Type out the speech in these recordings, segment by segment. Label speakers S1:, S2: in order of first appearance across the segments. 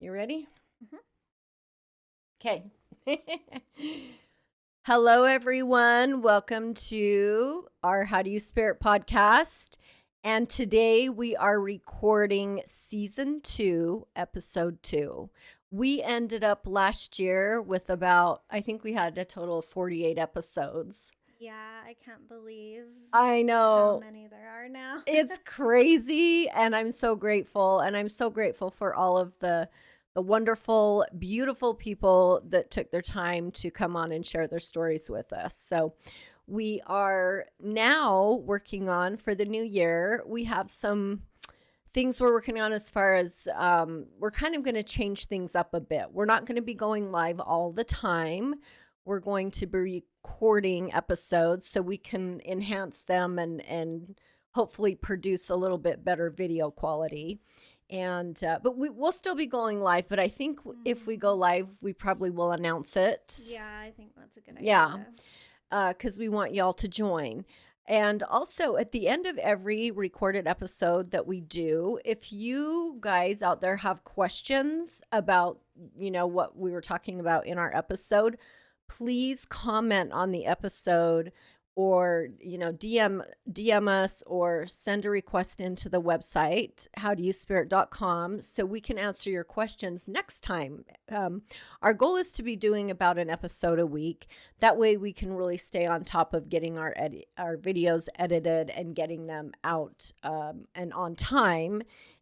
S1: You ready? Okay. Hello, everyone. Welcome to our How Do You Spirit podcast. And today we are recording season 2, episode 2. We ended up last year with I think we had a total of 48 episodes.
S2: Yeah, I can't believe
S1: I know
S2: how many there are now.
S1: It's crazy, and I'm so grateful. And I'm so grateful for all of the wonderful, beautiful people that took their time to come on and share their stories with us. So we are now working on, for the new year, we have some things we're working on as far as we're kind of going to change things up a bit. We're not going to be going live all the time. We're going to be recording episodes so we can enhance them and hopefully produce a little bit better video quality. And but we'll still be going live. But I think if we go live, we probably will announce it.
S2: Yeah, I think that's a good idea.
S1: Yeah, because we want y'all to join. And also at the end of every recorded episode that we do, if you guys out there have questions about, what we were talking about in our episode, please comment on the episode or, DM us or send a request into the website, HowDoYouSpirit.com, so we can answer your questions next time. Our goal is to be doing about an episode a week. That way we can really stay on top of getting our videos edited and getting them out and on time.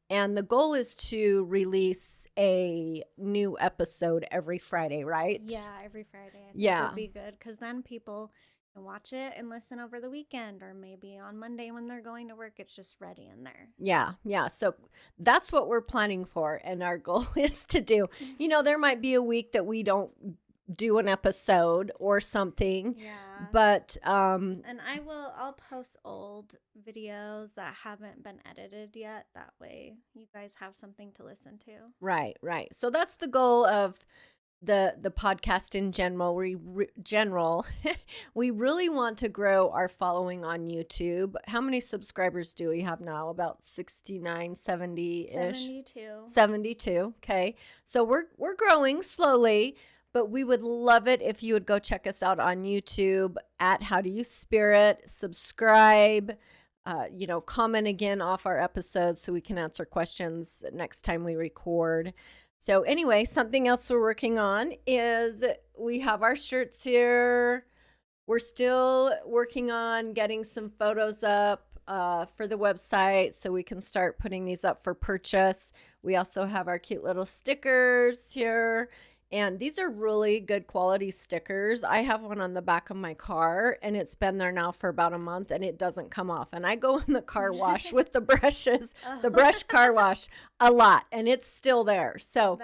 S1: And the goal is to release a new episode every Friday, right?
S2: Yeah, every Friday. I think would be good because then people can watch it and listen over the weekend, or maybe on Monday when they're going to work, it's just ready in there.
S1: Yeah. So that's what we're planning for. And our goal is to do, there might be a week that we don't do an episode or something.
S2: Yeah.
S1: But
S2: and I'll post old videos that haven't been edited yet. That way you guys have something to listen to.
S1: Right. So that's the goal of the podcast in general. We really want to grow our following on YouTube. How many subscribers do we have now? About 69, 70-ish? 72. Okay. So we're growing slowly, but we would love it if you would go check us out on YouTube at How Do You Spirit, subscribe, comment again off our episodes so we can answer questions next time we record. So anyway, something else we're working on is we have our shirts here. We're still working on getting some photos up for the website so we can start putting these up for purchase. We also have our cute little stickers here. And these are really good quality stickers. I have one on the back of my car, and it's been there now for about a month, and it doesn't come off. And I go in the car wash with the brushes, the brush car wash a lot, and it's still there. So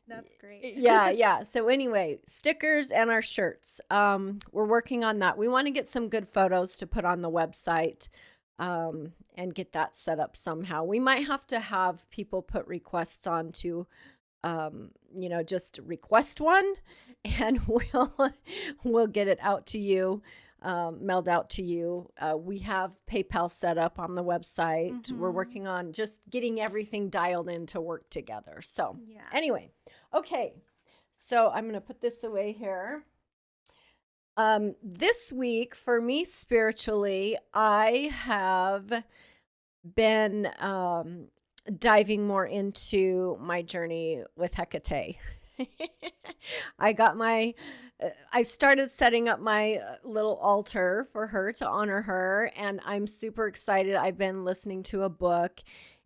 S2: that's great.
S1: Yeah. So anyway, stickers and our shirts. We're working on that. We want to get some good photos to put on the website and get that set up somehow. We might have to have people put requests on to just request one, and we'll get it out to you, mailed out to you. We have PayPal set up on the website. Mm-hmm. We're working on just getting everything dialed in to work together. So Anyway, okay. So I'm going to put this away here. This week for me spiritually, I have been, diving more into my journey with Hecate. I started setting up my little altar for her to honor her, and I'm super excited. I've been listening to a book,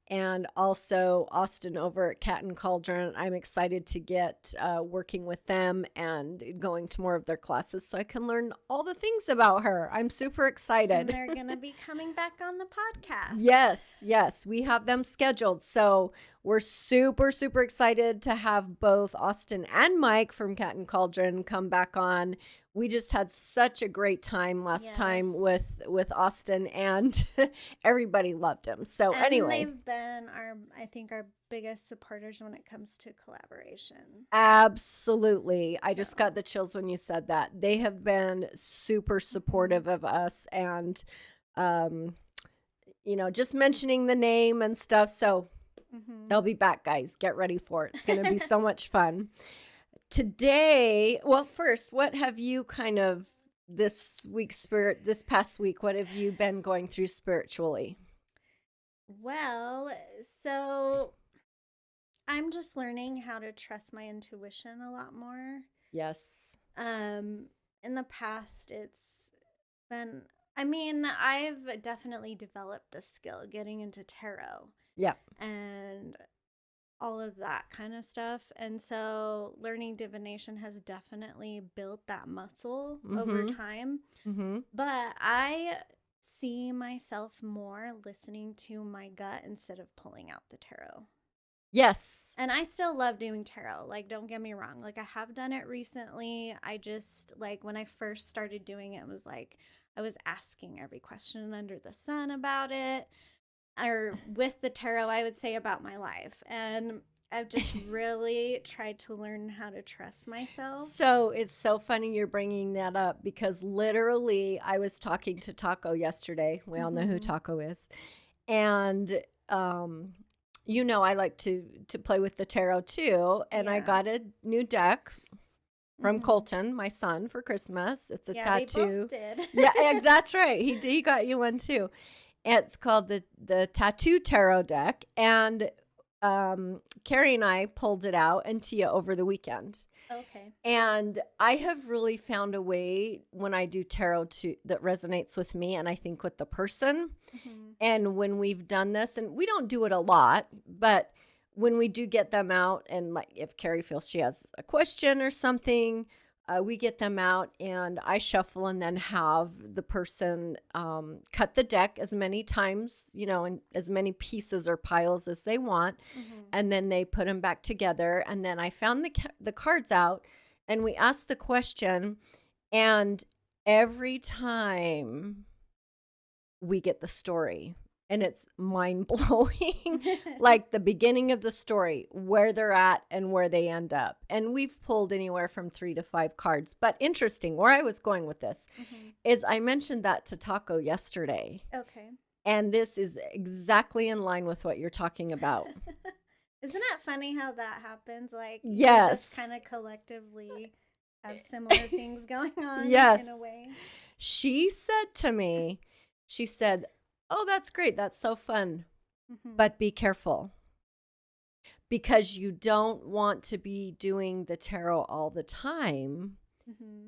S1: and also Austin over at Cat and Cauldron. I'm excited to get working with them and going to more of their classes so I can learn all the things about her. I'm super excited.
S2: And they're going to be coming back on the podcast.
S1: Yes. We have them scheduled. So we're super, super excited to have both Austin and Mike from Cat and Cauldron come back on. We just had such a great time last time with Austin, and everybody loved him. So anyway,
S2: they've been our biggest supporters when it comes to collaboration.
S1: Absolutely. I just got the chills when you said that. They have been super supportive of us, and just mentioning the name and stuff. So They'll be back, guys. Get ready for it. It's going to be so much fun. Today, well, first, what have you kind of this past week, what have you been going through spiritually?
S2: Well, so I'm just learning how to trust my intuition a lot more.
S1: Yes.
S2: In the past, it's been, I've definitely developed the skill getting into tarot.
S1: Yeah.
S2: And all of that kind of stuff. And so learning divination has definitely built that muscle over time. But I see myself more listening to my gut instead of pulling out the tarot.
S1: Yes.
S2: And I still love doing tarot. Like, don't get me wrong. Like, I have done it recently. I just, like, when I first started doing it, it was like I was asking every question under the sun about it. Or with the tarot, I would say about my life. And I've just really tried to learn how to trust myself.
S1: So it's so funny you're bringing that up because literally I was talking to Taco yesterday. We all know who Taco is. And, you know, I like to play with the tarot too. And I got a new deck from Colton, my son, for Christmas. It's a tattoo.
S2: We both did.
S1: Yeah, that's right. He got you one too. It's called the Tattoo Tarot deck, and Carrie and I pulled it out and Tia over the weekend.
S2: Okay.
S1: And I have really found a way when I do tarot that resonates with me and I think with the person. And when we've done this, and we don't do it a lot, but when we do get them out, and like if Carrie feels she has a question or something, we get them out and I shuffle and then have the person cut the deck as many times, you know, in as many pieces or piles as they want. And then they put them back together. And then I found the cards out and we asked the question. And every time we get the story. And it's mind-blowing, like the beginning of the story, where they're at and where they end up. And we've pulled anywhere from 3 to 5 cards. But interesting, where I was going with this is I mentioned that to Taco yesterday.
S2: Okay.
S1: And this is exactly in line with what you're talking about.
S2: Isn't it funny how that happens? Like,
S1: yes.
S2: You just kind of collectively have similar things going on
S1: yes.
S2: in a way.
S1: She said to me, she said, oh, that's great. That's so fun. But be careful because you don't want to be doing the tarot all the time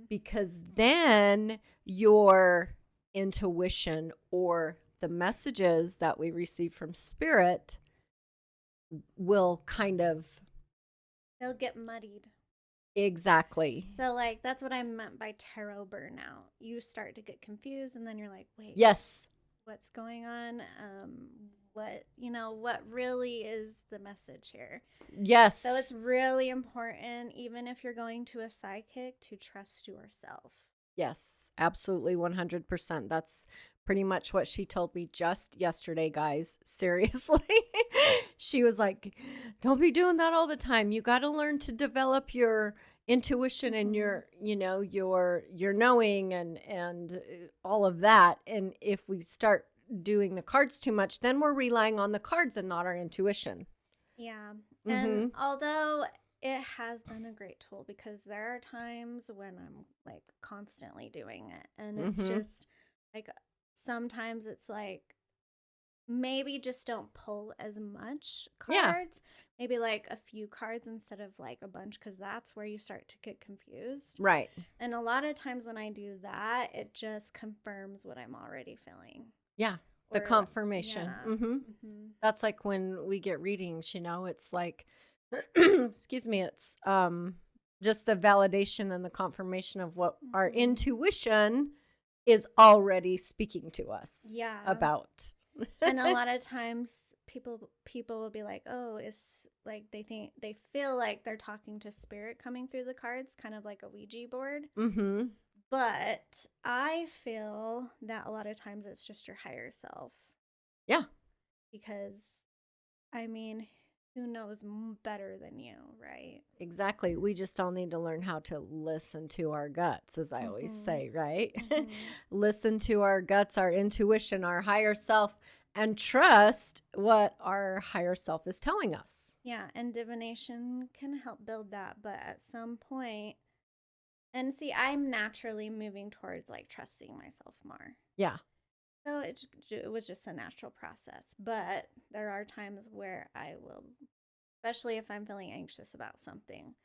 S1: because then your intuition or the messages that we receive from spirit will kind of...
S2: they'll get muddied.
S1: Exactly.
S2: So, like, that's what I meant by tarot burnout. You start to get confused and then you're like, wait.
S1: Yes.
S2: What's going on? What really is the message here?
S1: Yes.
S2: So it's really important, even if you're going to a psychic, to trust yourself.
S1: Yes, absolutely, 100%. That's pretty much what she told me just yesterday, guys. Seriously. She was like, don't be doing that all the time. You got to learn to develop your intuition and your knowing and all of that. And if we start doing the cards too much, then we're relying on the cards and not our intuition.
S2: Yeah. And although it has been a great tool because there are times when I'm like constantly doing it and it's just like sometimes it's like maybe just don't pull as much cards. Maybe like a few cards instead of like a bunch because that's where you start to get confused.
S1: Right.
S2: And a lot of times when I do that, it just confirms what I'm already feeling.
S1: Yeah. The confirmation. That's like when we get readings, you know, it's like, excuse me, it's just the validation and the confirmation of what our intuition is already speaking to us about.
S2: And a lot of times people will be like, oh, it's like they feel like they're talking to spirit coming through the cards, kind of like a Ouija board. But I feel that a lot of times it's just your higher self.
S1: Yeah.
S2: Because, I mean, who knows better than you, right?
S1: Exactly. We just all need to learn how to listen to our guts, as I always say, right? Listen to our guts, our intuition, our higher self, and trust what our higher self is telling us.
S2: Yeah, and divination can help build that, but at some point, and see, I'm naturally moving towards like trusting myself more.
S1: Yeah.
S2: So it was just a natural process. But there are times where I will, especially if I'm feeling anxious about something,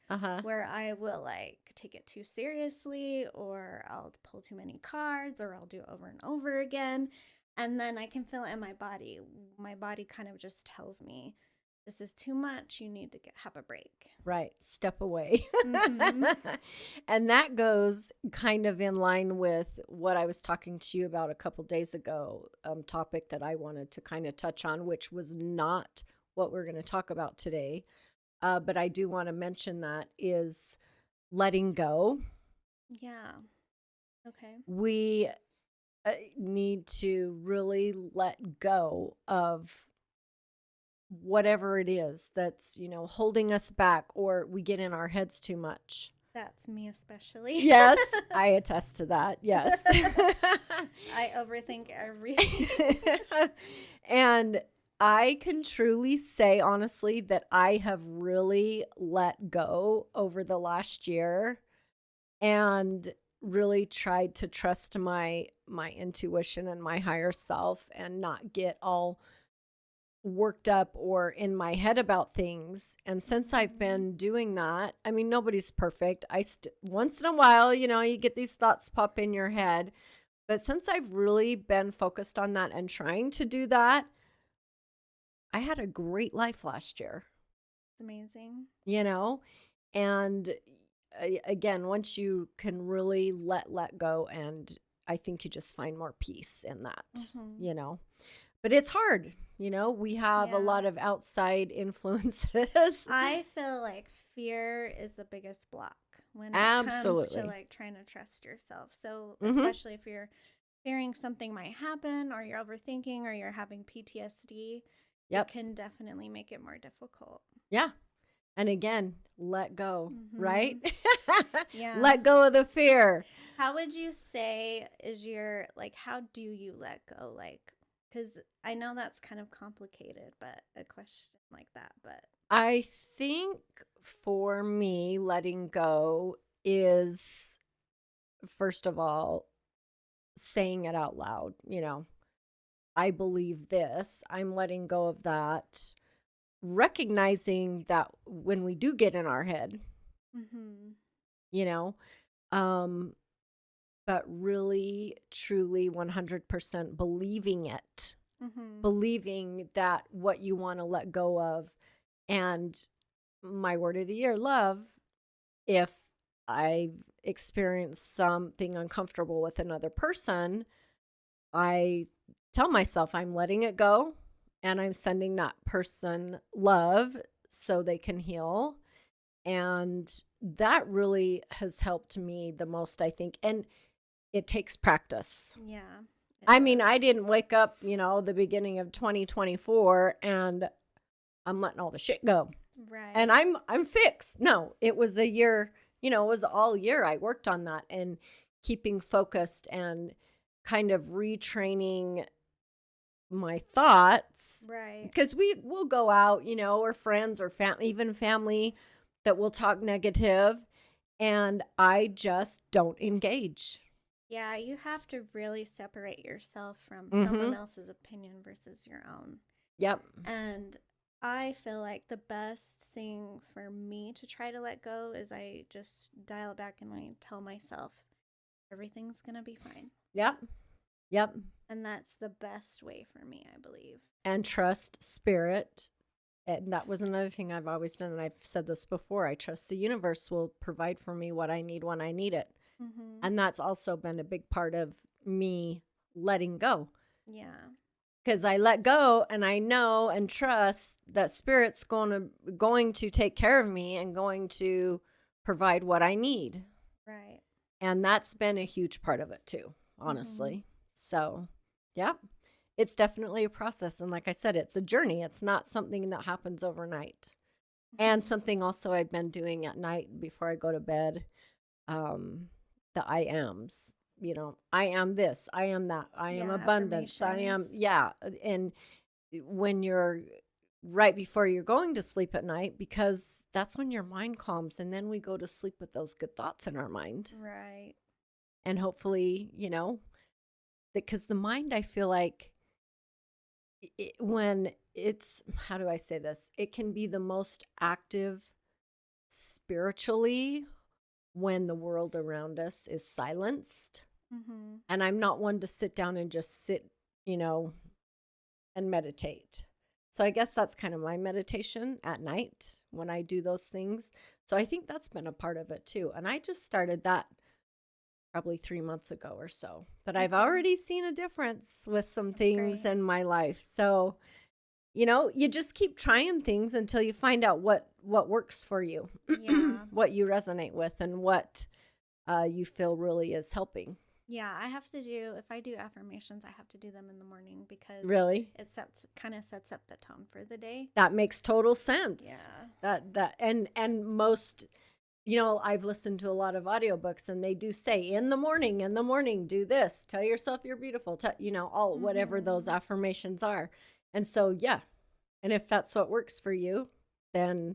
S2: where I will like take it too seriously, or I'll pull too many cards, or I'll do it over and over again. And then I can feel it in my body. My body kind of just tells me, this is too much. You need to have a break.
S1: Right. Step away. Mm-hmm. And that goes kind of in line with what I was talking to you about a couple days ago, topic that I wanted to kind of touch on, which was not what we're going to talk about today. But I do want to mention that is letting go.
S2: Yeah. Okay.
S1: We need to really let go of whatever it is that's, holding us back, or we get in our heads too much.
S2: That's me especially.
S1: Yes, I attest to that. Yes.
S2: I overthink everything.
S1: And I can truly say, honestly, that I have really let go over the last year and really tried to trust my intuition and my higher self and not get all worked up or in my head about things. And since I've been doing that, I mean, nobody's perfect. Once in a while, you get these thoughts pop in your head. But since I've really been focused on that and trying to do that, I had a great life last year.
S2: Amazing.
S1: And again, once you can really let go, and I think you just find more peace in that, But it's hard, we have a lot of outside influences.
S2: I feel like fear is the biggest block when it comes to like trying to trust yourself. So especially if you're fearing something might happen, or you're overthinking, or you're having PTSD, it can definitely make it more difficult.
S1: Yeah. And again, let go, right? Yeah. Let go of the fear.
S2: How would you say how do you let go? Like, because I know that's kind of complicated, but a question like that. But
S1: I think for me, letting go is, first of all, saying it out loud. I believe this. I'm letting go of that. Recognizing that when we do get in our head, but really, truly, 100% believing it. Believing that what you want to let go of. And my word of the year, love, if I've experienced something uncomfortable with another person, I tell myself I'm letting it go, and I'm sending that person love so they can heal. And that really has helped me the most, I think. And it takes practice.
S2: Yeah.
S1: I mean, I didn't wake up, the beginning of 2024 and I'm letting all the shit go.
S2: Right.
S1: And I'm fixed. No, it was a year, it was all year I worked on that and keeping focused and kind of retraining my thoughts.
S2: Right.
S1: Because we'll go out, or friends or even family that will talk negative, and I just don't engage.
S2: Yeah, you have to really separate yourself from someone else's opinion versus your own.
S1: Yep.
S2: And I feel like the best thing for me to try to let go is I just dial it back and I tell myself everything's going to be fine.
S1: Yep. Yep.
S2: And that's the best way for me, I believe.
S1: And trust spirit. And that was another thing I've always done. And I've said this before. I trust the universe will provide for me what I need when I need it. And that's also been a big part of me letting go.
S2: Yeah.
S1: Because I let go and I know and trust that spirit's going to take care of me and going to provide what I need.
S2: Right.
S1: And that's been a huge part of it too, honestly. So, yeah, it's definitely a process. And like I said, it's a journey. It's not something that happens overnight. And something also I've been doing at night before I go to bed, the I ams. I am this, I am that, I am abundance, I am, and when you're right before you're going to sleep at night, because that's when your mind calms, and then we go to sleep with those good thoughts in our mind.
S2: Right.
S1: And hopefully, because the mind, I feel like when it's, how do I say this? It can be the most active spiritually when the world around us is silenced.
S2: Mm-hmm.
S1: And I'm not one to sit down and just sit, and meditate. So I guess that's kind of my meditation at night when I do those things. So I think that's been a part of it too. And I just started that probably 3 months ago or so. But I've already seen a difference with some things in my life. So, you just keep trying things until you find out what works for you, what you resonate with, and what you feel really is helping.
S2: Yeah, if I do affirmations, I have to do them in the morning because it kind of sets up the tone for the day.
S1: That makes total sense. Yeah. And most, I've listened to a lot of audiobooks, and they do say in the morning, do this, tell yourself you're beautiful, whatever those affirmations are. And so, yeah. And if that's what works for you, then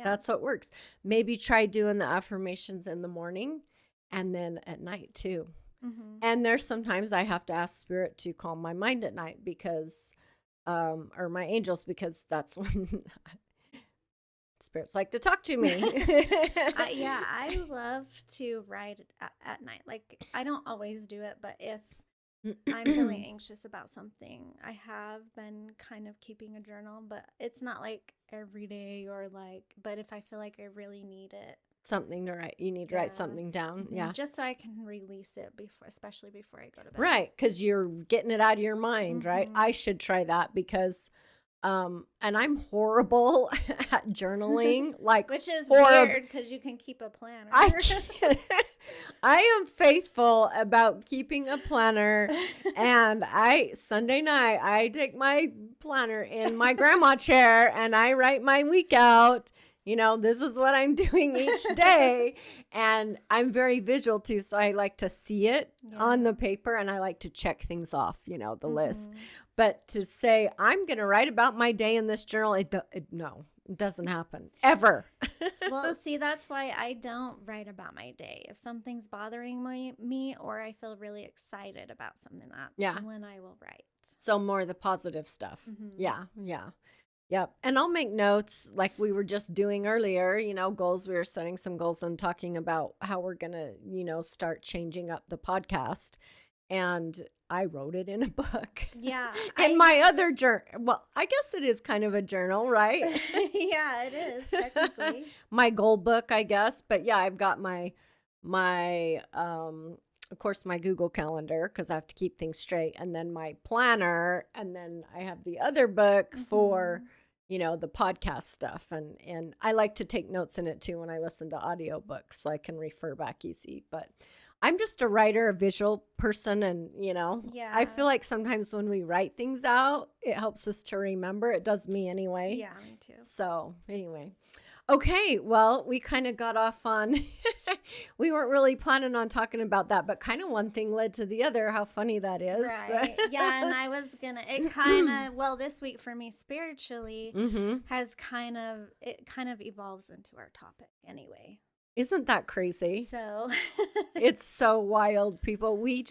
S1: that's what works. Maybe try doing the affirmations in the morning and then at night too. Mm-hmm. And there's sometimes I have to ask Spirit to calm my mind at night because, or my angels, because that's when spirits like to talk to me.
S2: I love to write at night. Like, I don't always do it, but if I'm feeling anxious about something, I have been kind of keeping a journal, but it's not like every day but if I feel like I really need it.
S1: Something to write. You need to write something down. Mm-hmm. Yeah.
S2: Just so I can release it especially before I go to bed.
S1: Right. Because you're getting it out of your mind, right? I should try that because, and I'm horrible at journaling.
S2: Which is weird because you can keep a planner.
S1: I am faithful about keeping a planner, and Sunday night, I take my planner in my grandma chair and I write my week out. This is what I'm doing each day. And I'm very visual too. So I like to see it on the paper, and I like to check things off, the list. But to say, I'm going to write about my day in this journal, it doesn't happen ever.
S2: Well, see, that's why I don't write about my day. If something's bothering me or I feel really excited about something, that's when I will write.
S1: So more of the positive stuff. Mm-hmm. Yeah. Yep. And I'll make notes like we were just doing earlier, goals. We were setting some goals and talking about how we're going to, start changing up the podcast. And I wrote it in a book.
S2: Yeah.
S1: In my other journal. Well, I guess it is kind of a journal, right?
S2: Yeah, it is technically.
S1: My goal book, I guess. But yeah, I've got my of course, my Google Calendar, because I have to keep things straight, and then my planner, and then I have the other book for, the podcast stuff. And I like to take notes in it too when I listen to audiobooks, so I can refer back easy. But I'm just a writer, a visual person, and, I feel like sometimes when we write things out, it helps us to remember. It does me anyway.
S2: Yeah, me too.
S1: So anyway. Okay, well, we kind of got off on, we weren't really planning on talking about that, but kind of one thing led to the other. How funny that is.
S2: Right. Yeah, and I was this week for me spiritually has kind of evolves into our topic anyway.
S1: Isn't that crazy?
S2: So
S1: it's so wild, people. We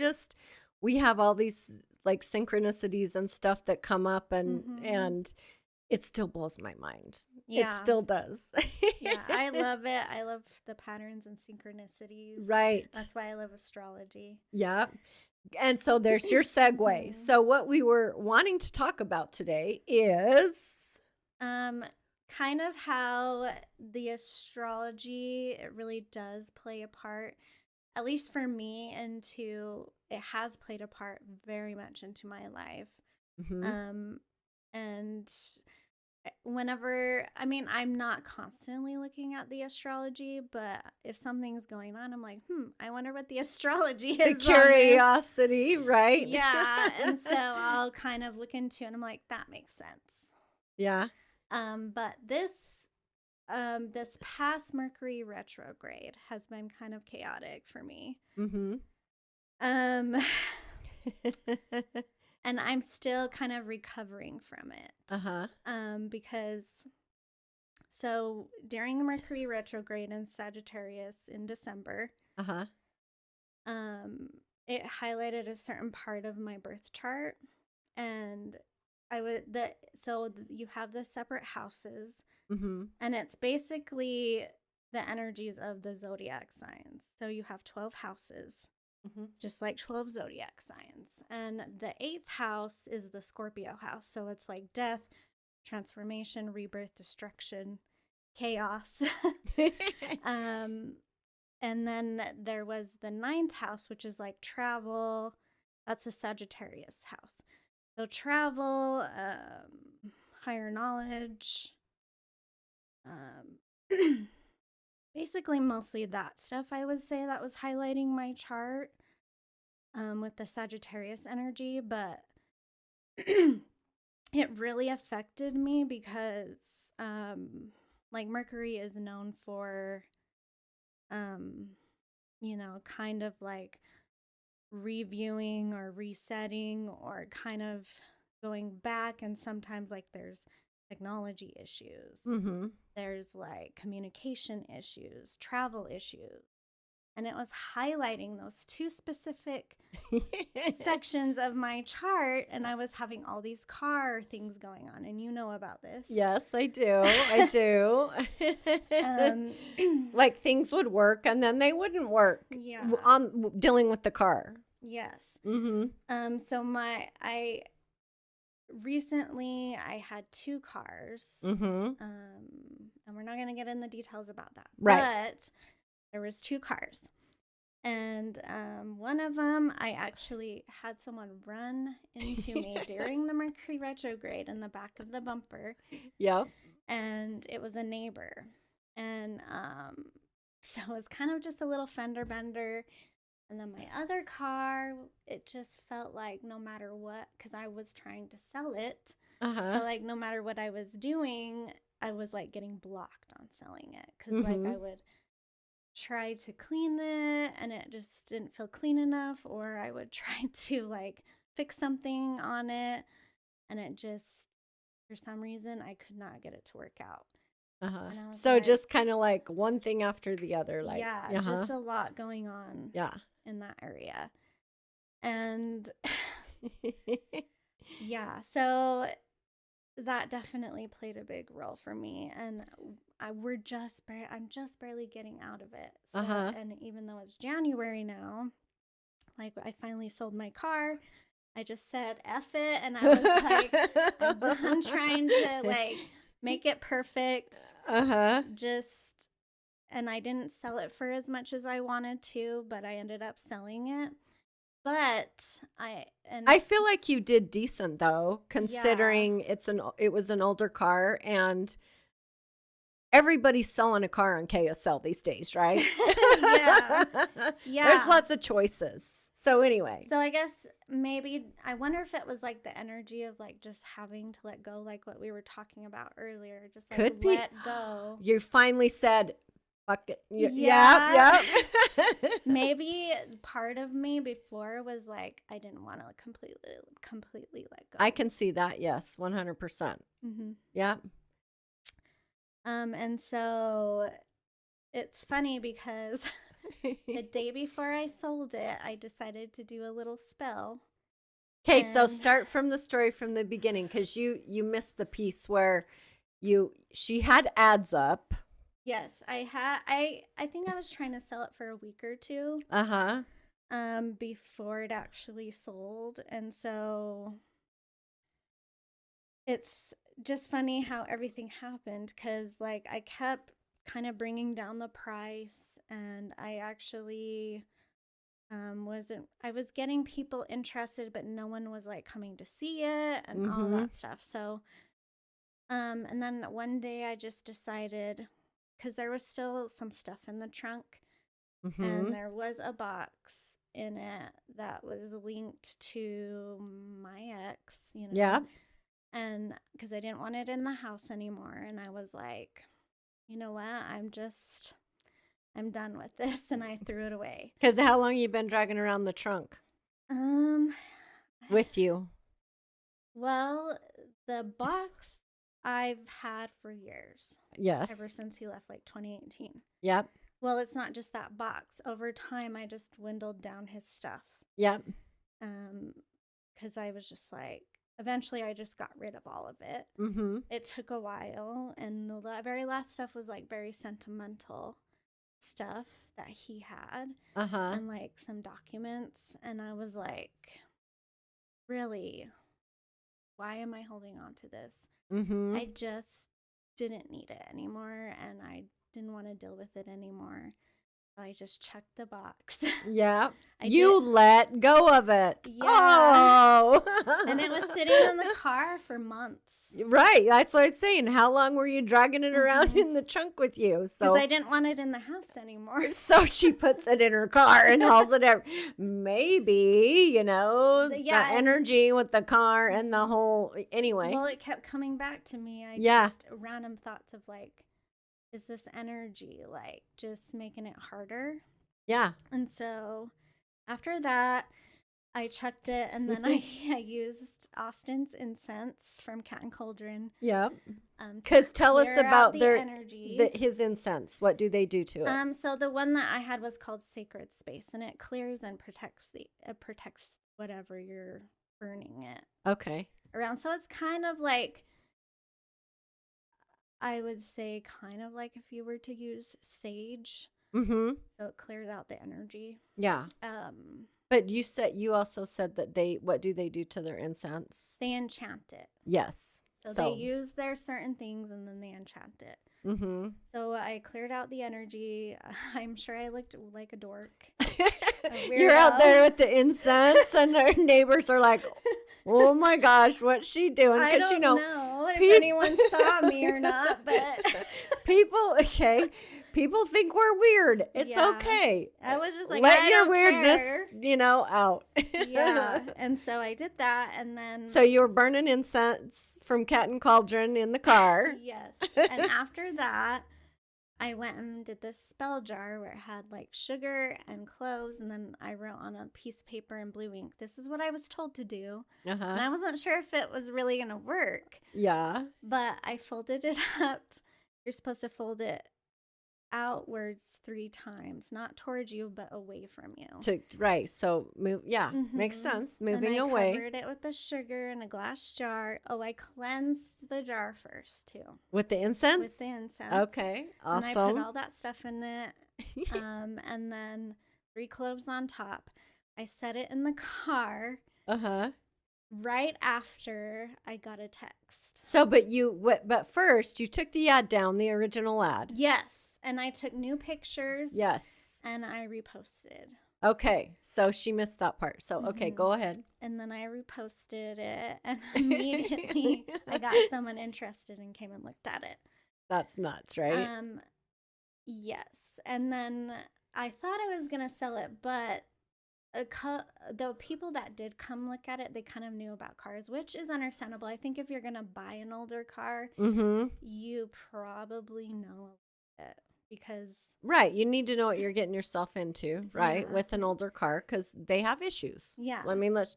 S1: have all these like synchronicities and stuff that come up and it still blows my mind. Yeah. It still does.
S2: Yeah, I love it. I love the patterns and synchronicities.
S1: Right.
S2: That's why I love astrology.
S1: Yeah. And so there's your segue. So what we were wanting to talk about today is
S2: kind of how the astrology, it really does play a part, at least for me, it has played a part very much into my life. And whenever, I'm not constantly looking at the astrology, but if something's going on, I'm like, I wonder what the astrology is.
S1: The curiosity, right?
S2: Yeah. And so I'll kind of look into it and I'm like, that makes sense.
S1: Yeah.
S2: But this this past Mercury retrograde has been kind of chaotic for me.
S1: Mm-hmm.
S2: And I'm still kind of recovering from it.
S1: Uh-huh.
S2: Because so during the Mercury retrograde in Sagittarius in December,
S1: Uh-huh.
S2: It highlighted a certain part of my birth chart, and you have the separate houses,
S1: Mm-hmm.
S2: and it's basically the energies of the zodiac signs. So you have 12 houses, just like 12 zodiac signs. And the 8th house is the Scorpio house. So it's like death, transformation, rebirth, destruction, chaos. And then there was the 9th house, which is like travel. That's a Sagittarius house. So travel, higher knowledge, basically mostly that stuff, I would say, that was highlighting my chart with the Sagittarius energy. But it really affected me because like Mercury is known for kind of like reviewing or resetting or kind of going back, and sometimes like there's technology issues, there's like communication issues, travel issues, and it was highlighting those two specific sections of my chart, and I was having all these car things going on, and you know about this.
S1: Yes, I do. I do. Like things would work and then they wouldn't work.
S2: Yeah.
S1: On dealing with the car.
S2: Yes.
S1: Mm-hmm.
S2: So recently I had 2 cars.
S1: Mm-hmm.
S2: And we're not going to get in the details about that.
S1: Right.
S2: But there was 2 cars. And one of them, I actually had someone run into me during the Mercury retrograde in the back of the bumper.
S1: Yep.
S2: And it was a neighbor. And so it was kind of just a little fender bender. And then my other car, it just felt like no matter what, because I was trying to sell it, but like no matter what I was doing, I was like getting blocked on selling it. Because like I would try to clean it and it just didn't feel clean enough, or I would try to like fix something on it and it just, for some reason, I could not get it to work out.
S1: So like, just kind of like one thing after the other, like
S2: just a lot going on in that area. And so that definitely played a big role for me, and I'm just barely getting out of it. So, and even though it's January now, like I finally sold my car, I just said F it, and I was like, I'm done trying to like make it perfect. And I didn't sell it for as much as I wanted to, but I ended up selling it. But I
S1: feel like you did decent though, considering it was an older car, and everybody's selling a car on KSL these days, right?
S2: Yeah.
S1: There's lots of choices. So anyway.
S2: So I guess maybe, I wonder if it was like the energy of like just having to let go, like what we were talking about earlier. Just like
S1: Could be.
S2: Let go.
S1: You finally said, fuck it. Yeah.
S2: Maybe part of me before was like, I didn't want to completely let go.
S1: I can see that. Yes. 100%. Yeah.
S2: And so it's funny because the day before I sold it, I decided to do a little spell.
S1: Okay, so start from the story from the beginning, because you missed the piece where she had ads up.
S2: Yes, I think I was trying to sell it for a week or 2. Before it actually sold, and so it's just funny how everything happened, because like I kept kind of bringing down the price, and I actually I was getting people interested, but no one was like coming to see it and all that stuff. So and then one day I just decided, because there was still some stuff in the trunk, and there was a box in it that was linked to my ex, and because I didn't want it in the house anymore, and I was like, you know what? I'm done with this, and I threw it away.
S1: Because how long you been dragging around the trunk with you?
S2: Well, the box I've had for years.
S1: Yes.
S2: Ever since he left, like 2018.
S1: Yep.
S2: Well, it's not just that box. Over time, I just dwindled down his stuff.
S1: Yep.
S2: Because I was just like, eventually I just got rid of all of it.
S1: Mm-hmm.
S2: It took a while, and the very last stuff was like very sentimental stuff that he had, and like some documents, and I was like, really, why am I holding on to this? I just didn't need it anymore, and I didn't want to deal with it anymore. I just checked the box.
S1: Yeah. Let go of it.
S2: Yeah.
S1: Oh.
S2: And it was sitting in the car for months.
S1: Right. That's what I was saying. How long were you dragging it around in the trunk with you? So
S2: because I didn't want it in the house anymore.
S1: So she puts it in her car and hauls it out. Maybe, the energy with the car and the whole, anyway.
S2: Well, it kept coming back to me. Just random thoughts of like, is this energy like just making it harder?
S1: Yeah.
S2: And so after that, I checked it, and then I used Austin's incense from Cat and Cauldron.
S1: Yep. Because tell us about
S2: energy.
S1: His incense. What do they do to it?
S2: So the one that I had was called Sacred Space, and it clears and protects whatever you're burning it.
S1: Okay.
S2: Around. So it's kind of like, I would say, kind of like if you were to use sage.
S1: Mm-hmm.
S2: So it clears out the energy.
S1: Yeah. But you also said that what do they do to their incense?
S2: They enchant it.
S1: Yes.
S2: So they use their certain things, and then they enchant it. Mm-hmm. So I cleared out the energy. I'm sure I looked like a dork.
S1: You're out there with the incense, and our neighbors are like, oh my gosh, what's she doing?
S2: I don't know if anyone saw me or not, but
S1: people think we're weird. It's okay.
S2: I was just like,
S1: let your weirdness, out.
S2: Yeah. And so I did that, and then
S1: so you were burning incense from Cat and Cauldron in the car.
S2: Yes. And after that, I went and did this spell jar where it had like sugar and cloves, and then I wrote on a piece of paper in blue ink, this is what I was told to do. And I wasn't sure if it was really going to work. Yeah. But I folded it up. You're supposed to fold it outwards 3 times, not towards you, but away from you. Right.
S1: So move. Yeah. Makes sense. Moving away.
S2: I covered it with the sugar in a glass jar. Oh, I cleansed the jar first too.
S1: With the incense?
S2: With the incense.
S1: Okay. Awesome.
S2: And I put all that stuff in it. And then 3 cloves on top. I set it in the car. Right after I got a text.
S1: So, but first you took the ad down, the original ad.
S2: Yes. And I took new pictures.
S1: Yes.
S2: And I reposted.
S1: Okay. So she missed that part. So, okay, go ahead.
S2: And then I reposted it, and immediately I got someone interested and came and looked at it.
S1: That's nuts, right?
S2: Yes. And then I thought I was going to sell it, but the people that did come look at it, they kind of knew about cars, which is understandable. I think if you're going to buy an older car, you probably know it because... Right.
S1: You need to know what you're getting yourself into, right, with an older car because they have issues.
S2: Yeah.
S1: I mean, let's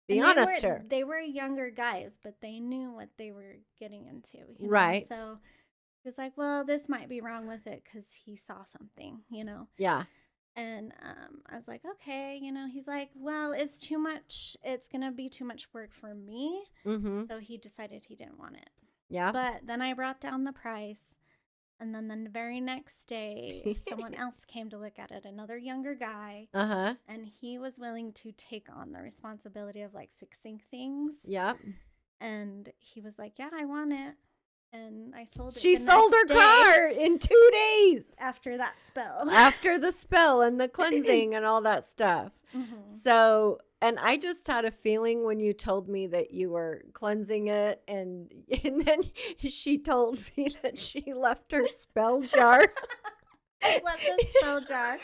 S1: be honest here.
S2: They were younger guys, but they knew what they were getting into.
S1: Right.
S2: So he was like, well, this might be wrong with it because he saw something,
S1: Yeah.
S2: And I was like, okay, he's like, well, it's too much. It's going to be too much work for me. So he decided he didn't want it.
S1: Yeah.
S2: But then I brought down the price. And then the very next day, someone else came to look at it, another younger guy. And he was willing to take on the responsibility of like fixing things.
S1: Yep.
S2: And he was like, yeah, I want it. And I sold it.
S1: She sold her car in 2 days.
S2: After that spell.
S1: After the spell and the cleansing and all that stuff. So, and I just had a feeling when you told me that you were cleansing it, and then she told me that she left her spell jar.
S2: I left the spell jar.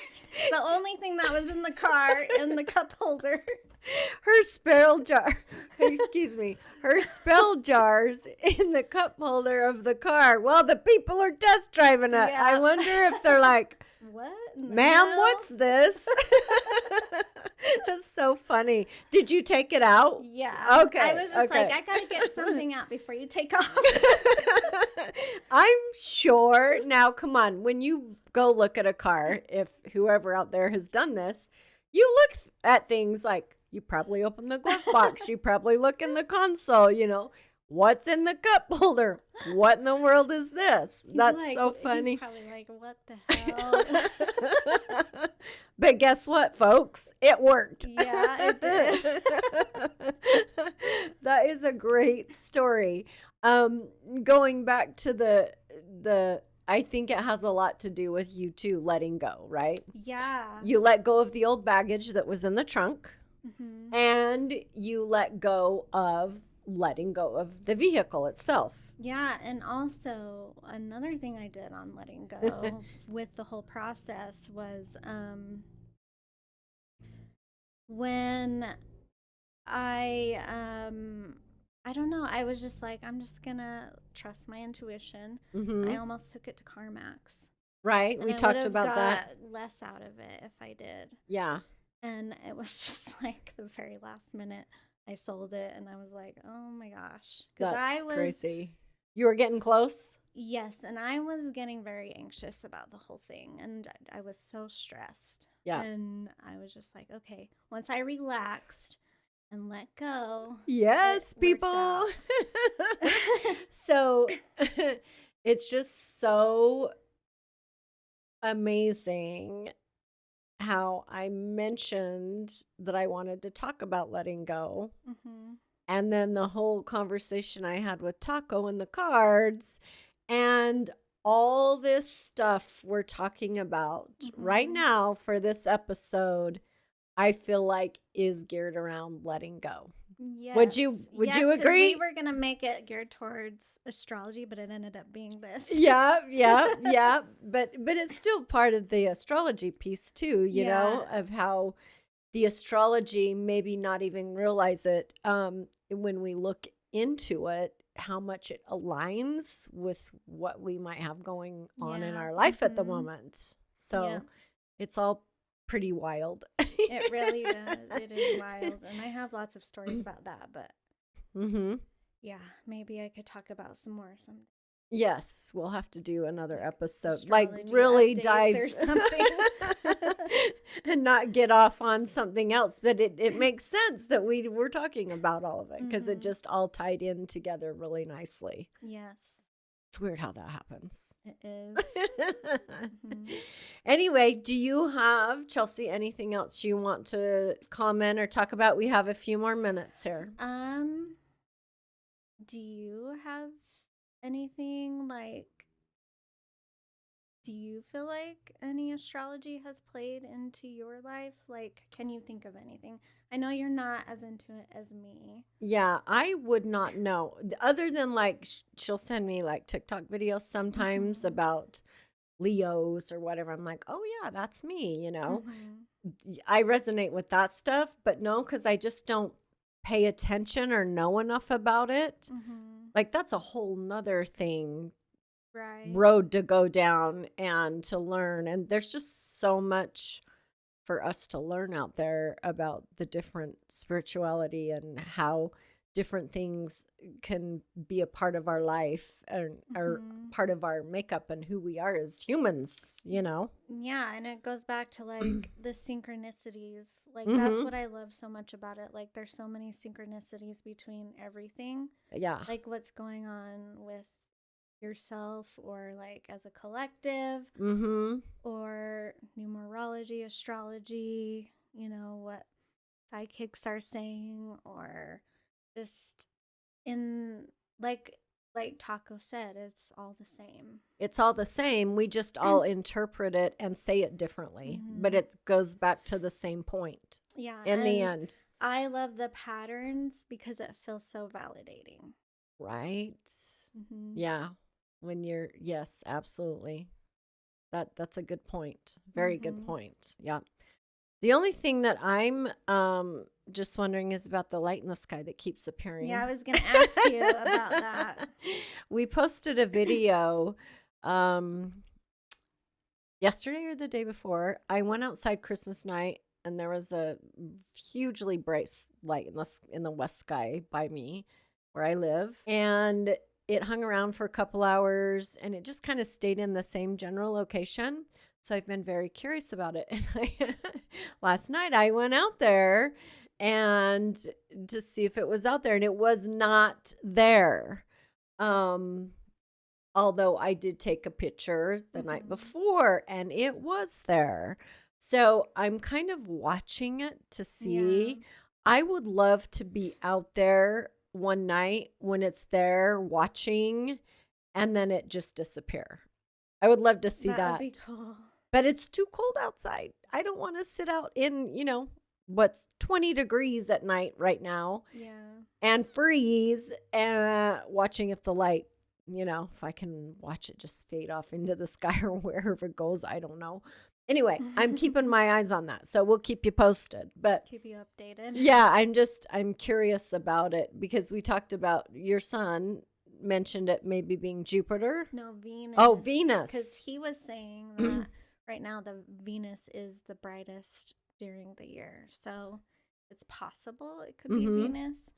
S2: The only thing that was in the car in the cup holder.
S1: Her spell jar, excuse me, her spell jars in the cup holder of the car. Well, the people are test driving it.
S2: Yeah.
S1: I wonder if they're like,
S2: what?
S1: Ma'am, what's this? That's so funny. Did you take it out?
S2: Yeah.
S1: Okay.
S2: I was just like, I gotta get something out before you take off.
S1: I'm sure. Now, come on. When you go look at a car, if whoever out there has done this, you look at things like, you probably open the glove box. You probably look in the console, what's in the cup holder? What in the world is this? That's like, so funny.
S2: He's probably like, what the hell?
S1: But guess what, folks? It worked.
S2: Yeah, it did.
S1: That is a great story. Going back to the I think it has a lot to do with you too, letting go, right?
S2: Yeah.
S1: You let go of the old baggage that was in the trunk. Mm-hmm. And you let go of letting go of the vehicle itself.
S2: Yeah, and also another thing I did on letting go with the whole process was when I don't know, I was just like, I'm just gonna trust my intuition. Mm-hmm. I almost took it to CarMax.
S1: Right,
S2: and
S1: we talked about that.
S2: Less out of it if I did.
S1: Yeah.
S2: And it was just like the very last minute I sold it, and I was like, oh my gosh.
S1: That's crazy. You were getting close?
S2: Yes, and I was getting very anxious about the whole thing, and I was so stressed.
S1: Yeah.
S2: And I was just like, okay, once I relaxed and let go.
S1: Yes, people. So it's just so amazing how I mentioned that I wanted to talk about letting go. Mm-hmm. And then the whole conversation I had with Taco and the cards and all this stuff we're talking about right now for this episode, I feel like is geared around letting go.
S2: Yes.
S1: Would you agree?
S2: We were going to make it geared towards astrology, but it ended up being this.
S1: Yeah. But it's still part of the astrology piece too, you know, of how the astrology maybe not even realize it when we look into it, how much it aligns with what we might have going on in our life at the moment. So it's all pretty wild.
S2: It really does. It is wild. And I have lots of stories about that, but yeah, maybe I could talk about some more someday.
S1: Yes, we'll have to do another episode, like really dive
S2: or something.
S1: And not get off on something else. But it makes sense that we're talking about all of it because it just all tied in together really nicely.
S2: Yes.
S1: It's weird how that happens.
S2: It is.
S1: Anyway, do you have, Chelsea, anything else you want to comment or talk about? We have a few more minutes here.
S2: Do you have anything do you feel like any astrology has played into your life? Like, can you think of anything? I know you're not as into it as me.
S1: Yeah, I would not know. Other than like, she'll send me like TikTok videos sometimes about Leos or whatever. I'm like, oh yeah, that's me, you know. I resonate with that stuff, but no, because I just don't pay attention or know enough about it. Like, that's a whole nother thing.
S2: Right.
S1: Road to go down and to learn. And there's just so much for us to learn out there about the different spirituality and how different things can be a part of our life and are part of our makeup and who we are as humans, you know?
S2: Yeah, and it goes back to like the synchronicities. Like that's what I love so much about it. Like there's so many synchronicities between everything.
S1: Yeah.
S2: Like what's going on with yourself or like as a collective or numerology, astrology, you know, what psychics are saying, or just in like Taco said, it's all the same.
S1: It's all the same. We just all interpret it and say it differently, but it goes back to the same point.
S2: Yeah.
S1: In the end.
S2: I love the patterns because it feels so validating.
S1: Right. Yeah. When you're, yes, absolutely. That's a good point. Very good point. Yeah. The only thing that I'm just wondering is about the light in the sky that keeps appearing.
S2: Yeah, I was going to ask you about that.
S1: We posted a video yesterday or the day before. I went outside Christmas night and there was a hugely bright light in the west sky by me where I live. And it hung around for a couple hours and it just kind of stayed in the same general location. So I've been very curious about it. And last night I went out there and to see if it was out there, and it was not there. Although I did take a picture the night before and it was there. So I'm kind of watching it to see. Yeah. I would love to be out there one night when it's there watching and then it just disappear. I would love to see that.
S2: That would be cool.
S1: But it's too cold outside. I don't want to sit out in, what's 20 degrees at night right now.
S2: Yeah.
S1: And freeze and watching if the light, if I can watch it just fade off into the sky or wherever it goes, I don't know. Anyway, I'm keeping my eyes on that. So we'll keep you posted. But
S2: keep you updated.
S1: Yeah, I'm curious about it because we talked about your son mentioned it maybe being Jupiter.
S2: No, Venus.
S1: Oh, Venus.
S2: Because he was saying that right now the Venus is the brightest during the year. So it's possible it could be Venus.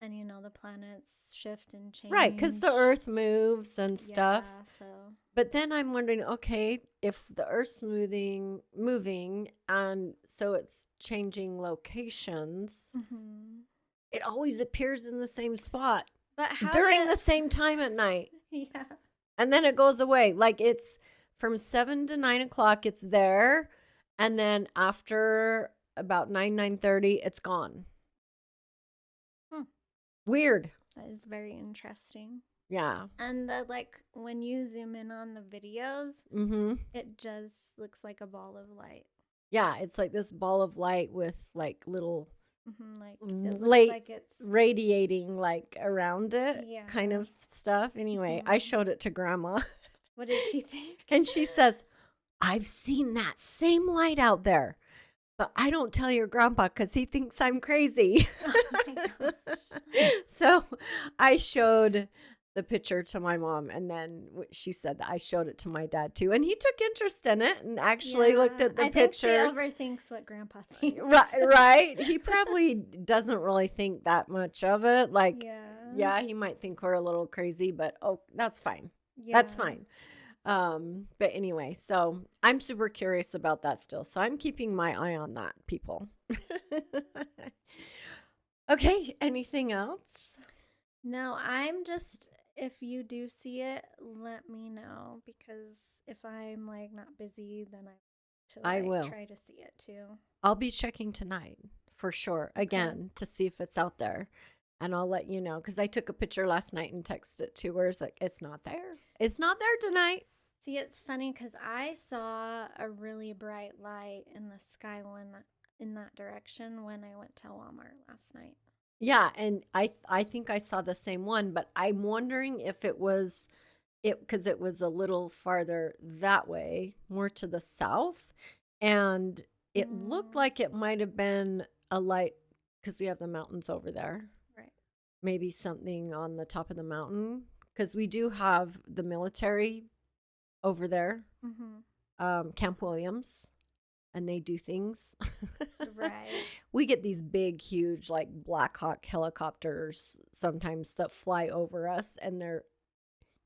S2: And, the planets shift and change.
S1: Right, because the Earth moves and stuff.
S2: Yeah, so.
S1: But then I'm wondering, okay, if the Earth's moving, and so it's changing locations, it always appears in the same spot.
S2: But
S1: during the same time at night.
S2: Yeah.
S1: And then it goes away. Like it's from 7 to 9 o'clock, it's there. And then after about 9:30, it's gone. Weird.
S2: That is very interesting.
S1: Yeah.
S2: And when you zoom in on the videos, it just looks like a ball of light.
S1: Yeah, it's like this ball of light with like little
S2: it looks
S1: light
S2: like it's
S1: radiating like around it, kind of stuff. Anyway, I showed it to Grandma.
S2: What did she think?
S1: And she says, I've seen that same light out there. But I don't tell your grandpa because he thinks I'm crazy.
S2: Oh my gosh.
S1: So I showed the picture to my mom, and then she said that I showed it to my dad too. And he took interest in it and actually looked at the pictures.
S2: I think she overthinks what grandpa thinks.
S1: Right. He probably doesn't really think that much of it. Like, yeah, he might think we're a little crazy, but that's fine. Yeah. That's fine. But anyway, so I'm super curious about that still. So I'm keeping my eye on that, people. Okay. Anything else?
S2: No, I'm just, if you do see it, let me know, because if I'm not busy, then I will try to see it too.
S1: I'll be checking tonight for sure. Again, to see if it's out there. And I'll let you know, because I took a picture last night and texted it to her. It's like, it's not there. It's not there tonight.
S2: See, it's funny because I saw a really bright light in the sky in that direction when I went to Walmart last night.
S1: Yeah, and I think I saw the same one, but I'm wondering if it was because it was a little farther that way, more to the south, and it looked like it might have been a light because we have the mountains over there.
S2: Right.
S1: Maybe something on the top of the mountain, because we do have the military over there, Camp Williams, and they do things.
S2: Right.
S1: We get these big, huge, like Black Hawk helicopters sometimes that fly over us, and they're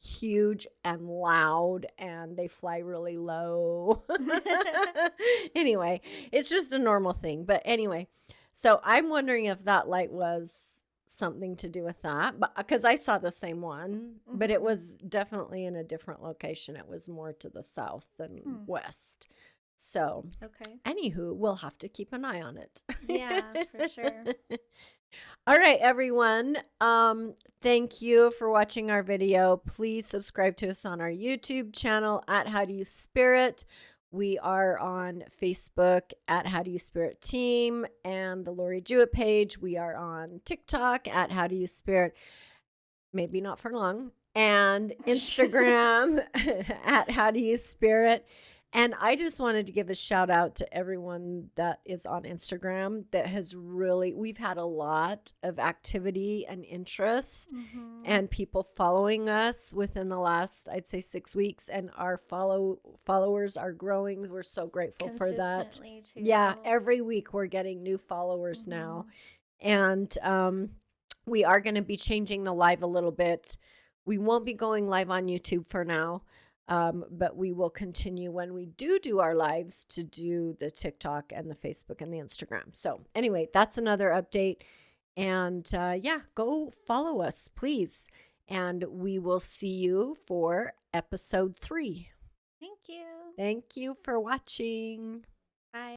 S1: huge and loud, and they fly really low. Anyway, it's just a normal thing. But anyway, so I'm wondering if that light was something to do with that, but because I saw the same one, but it was definitely in a different location. It was more to the south than west. So, anywho, we'll have to keep an eye on it.
S2: Yeah, for sure.
S1: All right, everyone. Thank you for watching our video. Please subscribe to us on our YouTube channel at HowDoYouSpirit. We are on Facebook at HowDoYouSpirit Team and the Lori Jewett page. We are on TikTok at HowDoYouSpirit. Maybe not for long. and Instagram at HowDoYouSpirit. And I just wanted to give a shout out to everyone that is on Instagram that has really, we've had a lot of activity and interest and people following us within the last, I'd say 6 weeks. And our followers are growing. We're so grateful for that.
S2: Too.
S1: Yeah, every week we're getting new followers now. And we are going to be changing the live a little bit. We won't be going live on YouTube for now. But we will continue when we do our lives to do the TikTok and the Facebook and the Instagram. So anyway, that's another update. And yeah, go follow us, please. And we will see you for episode 3.
S2: Thank you.
S1: Thank you for watching.